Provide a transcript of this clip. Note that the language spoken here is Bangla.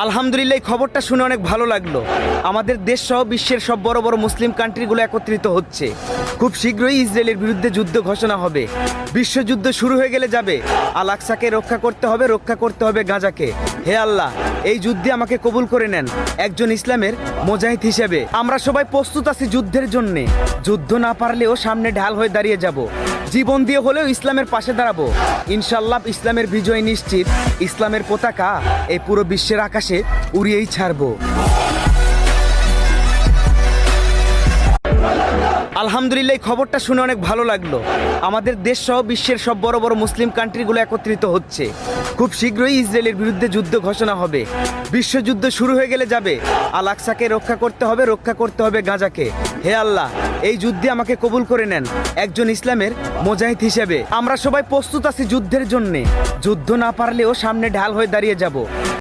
আলহামদুলিল্লাহ, এই খবরটা শুনে অনেক ভালো লাগলো। আমাদের দেশ সহ বিশ্বের সব বড় বড় মুসলিম কান্ট্রিগুলো একত্রিত হচ্ছে। খুব শীঘ্রই ইসরায়েলের বিরুদ্ধে যুদ্ধ ঘোষণা হবে। বিশ্বযুদ্ধ শুরু হয়ে গেলে যাবে। আল আকসাকে রক্ষা করতে হবে গাজাকে। হে আল্লাহ, এই যুদ্ধে আমাকে কবুল করে নেন একজন ইসলামের মুজাহিদ হিসেবে। আমরা সবাই প্রস্তুত আছি যুদ্ধের জন্যে। যুদ্ধ না পারলেও সামনে ঢাল হয়ে দাঁড়িয়ে যাব। জীবন দিয়ে হলেও ইসলামের পাশে দাঁড়াবো। ইনশাআল্লাহ ইসলামের বিজয় নিশ্চিত। ইসলামের পতাকা এই পুরো বিশ্বের আকাশে উড়িয়েই ছাড়বো। আলহামদুলিল্লাহ, এই খবরটা শুনে অনেক ভালো লাগলো। আমাদের দেশ সহ বিশ্বের সব বড় বড় মুসলিম কান্ট্রিগুলো একত্রিত হচ্ছে। খুব শীঘ্রই ইসরায়েলের বিরুদ্ধে যুদ্ধ ঘোষণা হবে। বিশ্বযুদ্ধ শুরু হয়ে গেলে যাবে। আল আকসাকে রক্ষা করতে হবে গাজাকে। হে আল্লাহ, এই যুদ্ধে আমাকে কবুল করে নেন একজন ইসলামের মুজাহিদ হিসেবে। আমরা সবাই প্রস্তুত আছি যুদ্ধের জন্যে। যুদ্ধ না পারলেও সামনে ঢাল হয়ে দাঁড়িয়ে যাব।